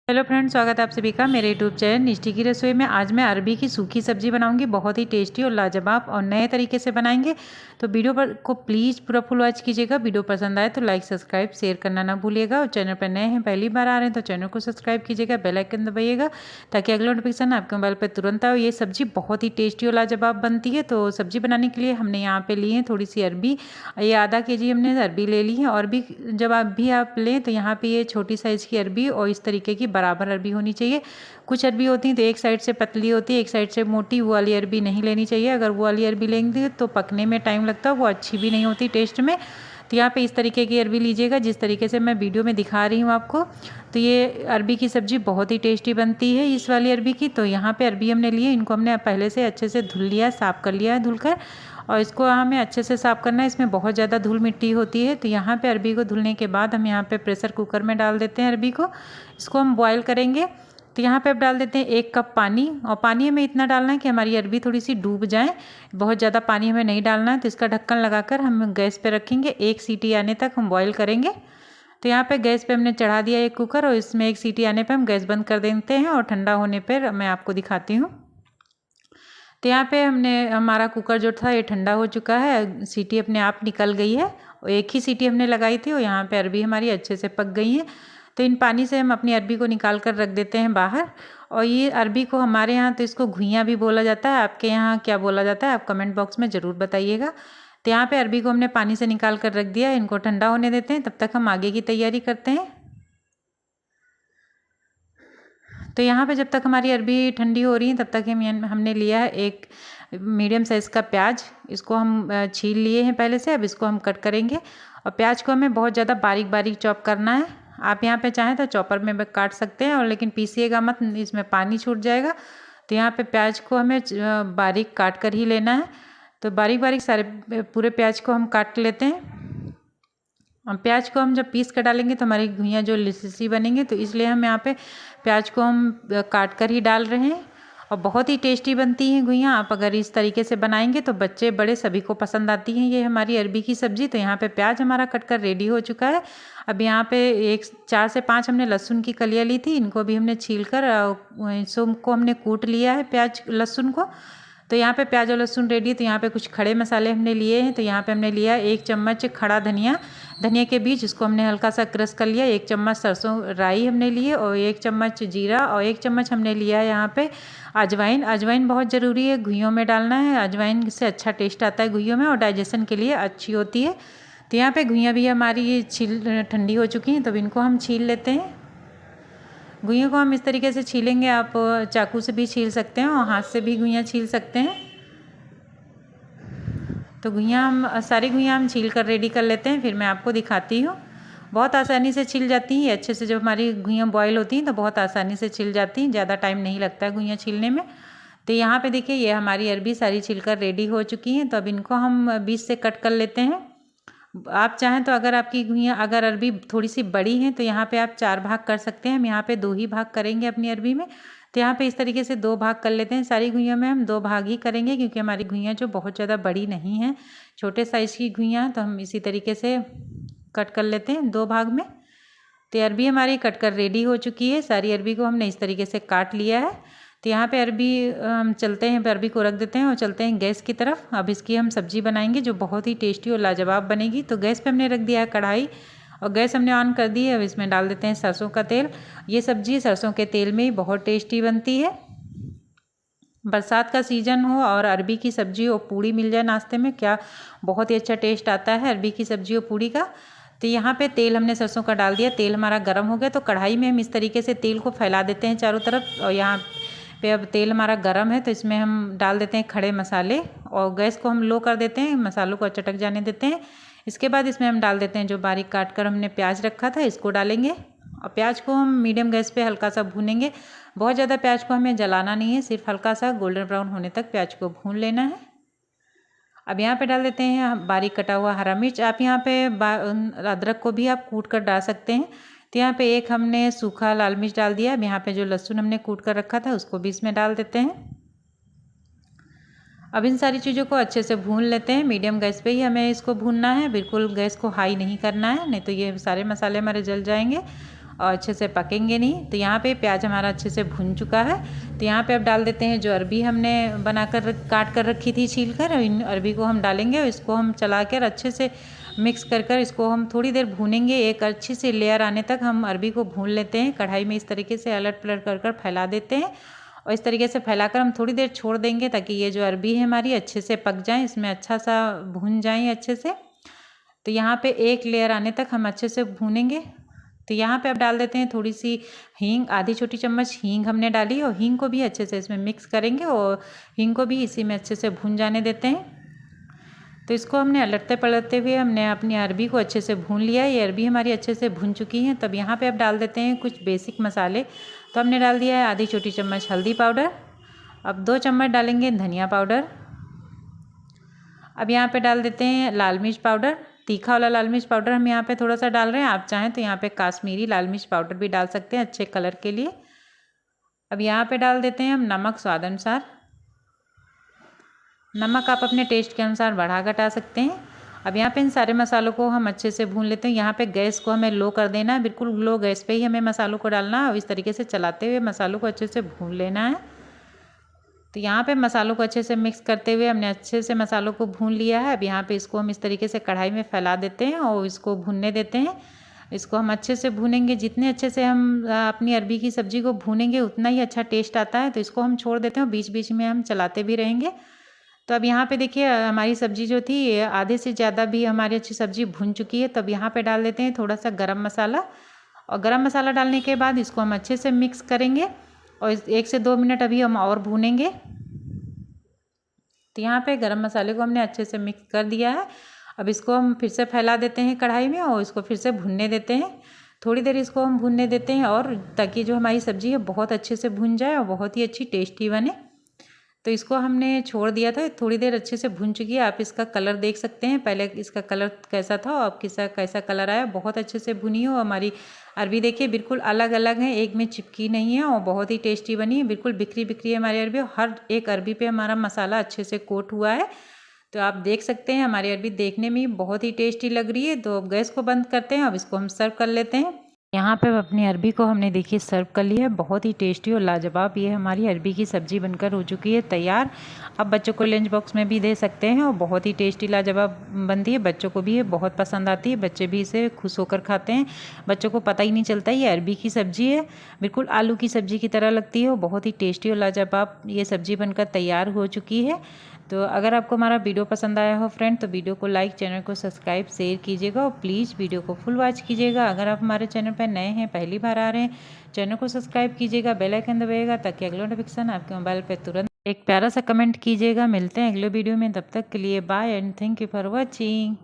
Hello friends, स्वागत है आप सभी का मेरे यूट्यूब चैनल निष्ठी की रसोई में। आज मैं अरबी की सूखी सब्जी बनाऊंगी, बहुत ही टेस्टी और लाजवाब और नए तरीके से बनाएंगे। तो वीडियो पर को प्लीज़ पूरा फुल वॉच कीजिएगा। वीडियो पसंद आए तो लाइक सब्सक्राइब शेयर करना ना भूलिएगा, और चैनल पर नए हैं पहली बार आ रहे हैं तो चैनल को सब्सक्राइब कीजिएगा, बेल आइकन दबाइएगा ताकि अगला नोटिफिकेशन आपके मोबाइल पर तुरंत आए। ये सब्जी बहुत ही टेस्टी और लाजवाब बनती है। तो सब्जी बनाने के लिए हमने यहाँ पे ली है थोड़ी सी अरबी, ये आधा केजी हमने अरबी ले ली है। और भी जब आप लें तो यहाँ पे ये छोटी साइज़ की अरबी और इस तरीके की बराबर अरबी होनी चाहिए। कुछ अरबी होती है तो एक साइड से पतली होती है, एक साइड से मोटी, वो वाली अरबी नहीं लेनी चाहिए। अगर वो वाली अरबी लेंगे तो पकने में टाइम लगता है, वो अच्छी भी नहीं होती टेस्ट में। तो यहाँ पे इस तरीके की अरबी लीजिएगा जिस तरीके से मैं वीडियो में दिखा रही हूँ आपको। तो ये अरबी की सब्ज़ी बहुत ही टेस्टी बनती है इस वाली अरबी की। तो यहाँ पे अरबी हमने लिए, इनको हमने पहले से अच्छे से धुल लिया, साफ़ कर लिया है धुलकर। और इसको हमें अच्छे से साफ़ करना है, इसमें बहुत ज़्यादा धूल मिट्टी होती है। तो यहाँ पे अरबी को धुलने के बाद हम यहाँ पे प्रेशर कुकर में डाल देते हैं अरबी को, इसको हम बॉयल करेंगे। तो यहाँ पे अब डाल देते हैं 1 कप पानी, और पानी हमें इतना डालना है कि हमारी अरबी थोड़ी सी डूब जाए, बहुत ज़्यादा पानी हमें नहीं डालना है। तो इसका ढक्कन लगाकर हम गैस पे रखेंगे, 1 सीटी आने तक हम बॉईल करेंगे। तो यहाँ पे गैस पे हमने चढ़ा दिया एक कुकर, और इसमें 1 सीटी आने पे हम गैस बंद कर देते हैं, और ठंडा होने पर मैं आपको दिखाती हूँ। तो यहाँ पे हमारा कुकर जो था ये ठंडा हो चुका है, सीटी अपने आप निकल गई है, और 1 ही सीटी हमने लगाई थी, और यहाँ पे अरबी हमारी अच्छे से पक गई है। तो इन पानी से हम अपनी अरबी को निकाल कर रख देते हैं बाहर। और ये अरबी को हमारे यहाँ तो इसको घुइयाँ भी बोला जाता है, आपके यहाँ क्या बोला जाता है आप कमेंट बॉक्स में ज़रूर बताइएगा। तो यहाँ पे अरबी को हमने पानी से निकाल कर रख दिया, इनको ठंडा होने देते हैं, तब तक हम आगे की तैयारी करते हैं। तो यहाँ पे जब तक हमारी अरबी ठंडी हो रही है तब तक हमने लिया है एक मीडियम साइज़ का प्याज, इसको हम छील लिए हैं पहले से, अब इसको हम कट करेंगे। और प्याज को हमें बहुत ज़्यादा बारीक बारीक चॉप करना है। आप यहाँ पे चाहें तो चॉपर में काट सकते हैं, और लेकिन पीसिएगा मत, इसमें पानी छूट जाएगा। तो यहाँ पे प्याज को हमें बारीक काट कर ही लेना है। तो बारीक बारीक सारे पूरे प्याज को हम काट लेते हैं। प्याज को हम जब पीस कर डालेंगे तो हमारी घुइयाँ जो लिसी बनेंगे, तो इसलिए हम यहाँ पे प्याज को हम काट कर ही डाल रहे हैं। और बहुत ही टेस्टी बनती हैं घुइयाँ, आप अगर इस तरीके से बनाएंगे तो बच्चे बड़े सभी को पसंद आती हैं ये हमारी अरबी की सब्ज़ी। तो यहाँ पे प्याज हमारा कट कर रेडी हो चुका है। अब यहाँ पे 4 से 5 हमने लहसुन की कलियाँ ली थी, इनको भी हमने छील कर को हमने कूट लिया है प्याज लहसुन को। तो यहाँ पे प्याज और लहसुन रेडी है। तो यहाँ पे कुछ खड़े मसाले हमने लिए हैं। तो यहाँ पे हमने लिया 1 चम्मच खड़ा धनिया, धनिया के बीज, इसको हमने हल्का सा क्रश कर लिया। 1 चम्मच सरसों राई हमने लिए, और 1 चम्मच जीरा, और 1 चम्मच हमने लिया है यहाँ पे अजवाइन। अजवाइन बहुत ज़रूरी है, घुइयों में डालना है, अजवाइन से अच्छा टेस्ट आता है घुइयों में, और डाइजेशन के लिए अच्छी होती है। तो यहाँ पे घुइयाँ भी हमारी ठंडी हो चुकी हैं, तो इनको हम छील लेते हैं। घुइयों को हम इस तरीके से छीलेंगे, आप चाकू से भी छील सकते हैं और हाथ से भी घुइयाँ छील सकते हैं। तो सारी घुइयाँ हम छील कर रेडी कर लेते हैं, फिर मैं आपको दिखाती हूँ। बहुत आसानी से छिल जाती हैं अच्छे से, जब हमारी घुइयाँ बॉयल होती हैं तो बहुत आसानी से छिल जाती हैं, ज़्यादा टाइम नहीं लगता है घुइयाँ छीलने में। तो यहाँ पे देखिए ये हमारी अरबी सारी छिल कर रेडी हो चुकी हैं। तो अब इनको हम बीच से कट कर लेते हैं। आप चाहें तो अगर आपकी घुइयाँ अगर अरबी थोड़ी सी बड़ी हैं तो यहाँ पे आप 4 भाग कर सकते हैं। हम यहाँ पे 2 ही भाग करेंगे अपनी अरबी में। तो यहाँ पे इस तरीके से 2 भाग कर लेते हैं। सारी घुइयाँ में हम 2 भाग ही करेंगे, क्योंकि हमारी घुइयाँ जो बहुत ज़्यादा बड़ी नहीं हैं, छोटे साइज़ की घुइयाँ हैं। तो हम इसी तरीके से कट कर लेते हैं 2 भाग में। तो अरबी हमारी कट कर रेडी हो चुकी है। सारी अरबी को हमने इस तरीके से काट लिया है। तो यहाँ पे अरबी हम चलते हैं, अरबी को रख देते हैं और चलते हैं गैस की तरफ। अब इसकी हम सब्ज़ी बनाएंगे जो बहुत ही टेस्टी और लाजवाब बनेगी। तो गैस पे हमने रख दिया है कढ़ाई, और गैस हमने ऑन कर दी है। अब इसमें डाल देते हैं सरसों का तेल। ये सब्ज़ी सरसों के तेल में ही बहुत टेस्टी बनती है। बरसात का सीज़न हो और अरबी की सब्ज़ी और पूड़ी मिल जाए नाश्ते में, क्या बहुत ही अच्छा टेस्ट आता है अरबी की सब्ज़ी और पूड़ी का। तो यहाँ पे तेल हमने सरसों का डाल दिया, तेल हमारा गर्म हो गया। तो कढ़ाई में हम इस तरीके से तेल को फैला देते हैं चारों तरफ। और यहाँ पे अब तेल हमारा गर्म है, तो इसमें हम डाल देते हैं खड़े मसाले, और गैस को हम लो कर देते हैं, मसालों को चटक जाने देते हैं। इसके बाद इसमें हम डाल देते हैं जो बारीक काट कर हमने प्याज रखा था, इसको डालेंगे। और प्याज को हम मीडियम गैस पे हल्का सा भूनेंगे। बहुत ज़्यादा प्याज को हमें जलाना नहीं है, सिर्फ हल्का सा गोल्डन ब्राउन होने तक प्याज को भून लेना है। अब यहाँ पे डाल देते हैं बारीक कटा हुआ हरा मिर्च। आप यहाँ पे अदरक को भी आप कूट कर डाल सकते हैं। तो यहाँ पे 1 हमने सूखा लाल मिर्च डाल दिया। अब यहाँ पे जो लहसुन हमने कूट कर रखा था उसको भी इसमें डाल देते हैं। अब इन सारी चीज़ों को अच्छे से भून लेते हैं। मीडियम गैस पे ही हमें इसको भूनना है, बिल्कुल गैस को हाई नहीं करना है, नहीं तो ये सारे मसाले हमारे जल जाएंगे। और अच्छे से पकेंगे नहीं। तो यहाँ पे प्याज हमारा अच्छे से भुन चुका है। तो यहाँ पे अब डाल देते हैं जो अरबी हमने बनाकर काट कर रखी थी छील कर, इन अरबी को हम डालेंगे और इसको हम चला कर अच्छे से मिक्स कर इसको हम थोड़ी देर भूनेंगे। एक अच्छी सी लेयर आने तक हम अरबी को भून लेते हैं। कढ़ाई में इस तरीके से अलट पलट कर फैला देते हैं और इस तरीके से फैलाकर हम थोड़ी देर छोड़ देंगे ताकि ये जो अरबी है हमारी अच्छे से पक जाए, इसमें अच्छा सा भून जाएँ अच्छे से। तो यहाँ पे एक लेयर आने तक हम अच्छे से भूनेंगे। तो यहाँ पे अब डाल देते हैं थोड़ी सी हींग, आधी छोटी चम्मच हींग हमने डाली और हींग को भी अच्छे से इसमें मिक्स करेंगे और हींग को भी इसी में अच्छे से भून जाने देते हैं। तो इसको हमने अलटते पलटते हुए हमने अपनी अरबी को अच्छे से भून लिया है। ये अरबी हमारी अच्छे से भून चुकी है। तब यहाँ पे अब डाल देते हैं कुछ बेसिक मसाले। तो हमने डाल दिया है आधी छोटी चम्मच हल्दी पाउडर, अब 2 चम्मच डालेंगे धनिया पाउडर। अब यहाँ पे डाल देते हैं लाल मिर्च पाउडर, तीखा वाला लाल मिर्च पाउडर हम यहाँ पे थोड़ा सा डाल रहे हैं। आप चाहें तो यहाँ पे काश्मीरी लाल मिर्च पाउडर भी डाल सकते हैं अच्छे कलर के लिए। अब यहाँ पे डाल देते हैं हम नमक स्वाद अनुसार। नमक आप अपने टेस्ट के अनुसार बढ़ा घटा सकते हैं। अब यहाँ पे इन सारे मसालों को हम अच्छे से भून लेते हैं। यहाँ पे गैस को हमें लो कर देना है, बिल्कुल लो गैस पे ही हमें मसालों को डालना है और इस तरीके से चलाते हुए मसालों को अच्छे से भून लेना है। तो यहाँ पे मसालों को अच्छे से मिक्स करते हुए हमने अच्छे से मसालों को भून लिया है। अब यहाँ पे इसको हम इस तरीके से कढ़ाई में फैला देते हैं और इसको भूनने देते हैं। इसको हम अच्छे से भूनेंगे। जितने अच्छे से हम अपनी अरबी की सब्ज़ी को भूनेंगे उतना ही अच्छा टेस्ट आता है। तो इसको हम छोड़ देते हैं, बीच बीच में हम चलाते भी रहेंगे। तो अब यहाँ पे देखिए हमारी सब्ज़ी जो थी आधे से ज़्यादा भी हमारी अच्छी सब्ज़ी भून चुकी है। तब यहाँ पे डाल देते हैं थोड़ा सा गरम मसाला और गरम मसाला डालने के बाद इसको हम अच्छे से मिक्स करेंगे और 1 से 2 मिनट अभी हम और भूनेंगे। तो यहाँ पे गरम मसाले को हमने अच्छे से मिक्स कर दिया है। अब इसको हम फिर से फैला देते हैं कढ़ाई में और इसको फिर से भुनने देते हैं। थोड़ी देर इसको हम भुनने देते हैं और ताकि जो हमारी सब्ज़ी है बहुत अच्छे से भुन जाए और बहुत ही अच्छी टेस्टी बने। तो इसको हमने छोड़ दिया था, थोड़ी देर अच्छे से भुन चुकी है। आप इसका कलर देख सकते हैं, पहले इसका कलर कैसा था और अब कैसा कलर आया। बहुत अच्छे से भुनी हो हमारी अरबी, देखिए बिल्कुल अलग अलग है, एक में चिपकी नहीं है और बहुत ही टेस्टी बनी है। बिल्कुल बिखरी बिखरी है हमारी अरबी, हर एक अरबी पे हमारा मसाला अच्छे से कोट हुआ है। तो आप देख सकते हैं हमारी अरबी देखने में बहुत ही टेस्टी लग रही है। तो अब गैस को बंद करते हैं, अब इसको हम सर्व कर लेते हैं। यहाँ पे अपनी अरबी को हमने देखिए सर्व कर लिया है। बहुत ही टेस्टी और लाजवाब ये हमारी अरबी की सब्ज़ी बनकर हो चुकी है तैयार। अब बच्चों को लंच बॉक्स में भी दे सकते हैं और बहुत ही टेस्टी लाजवाब बनती है। बच्चों को भी ये बहुत पसंद आती है, बच्चे भी इसे खुश होकर खाते हैं। बच्चों को पता ही नहीं चलता ये अरबी की सब्ज़ी है, बिल्कुल आलू की सब्ज़ी की तरह लगती है और बहुत ही टेस्टी और लाजवाब ये सब्ज़ी बनकर तैयार हो चुकी है। तो अगर आपको हमारा वीडियो पसंद आया हो फ्रेंड तो वीडियो को लाइक, चैनल को सब्सक्राइब शेयर कीजिएगा और प्लीज़ वीडियो को फुल वॉच कीजिएगा। अगर आप हमारे चैनल पर नए हैं, पहली बार आ रहे हैं, चैनल को सब्सक्राइब कीजिएगा, बेल आइकन दबाइएगा ताकि अगला नोटिफिकेशन आपके मोबाइल पर तुरंत। एक प्यारा सा कमेंट कीजिएगा। मिलते हैं अगले वीडियो में, तब तक के लिए bye and thank you for watching.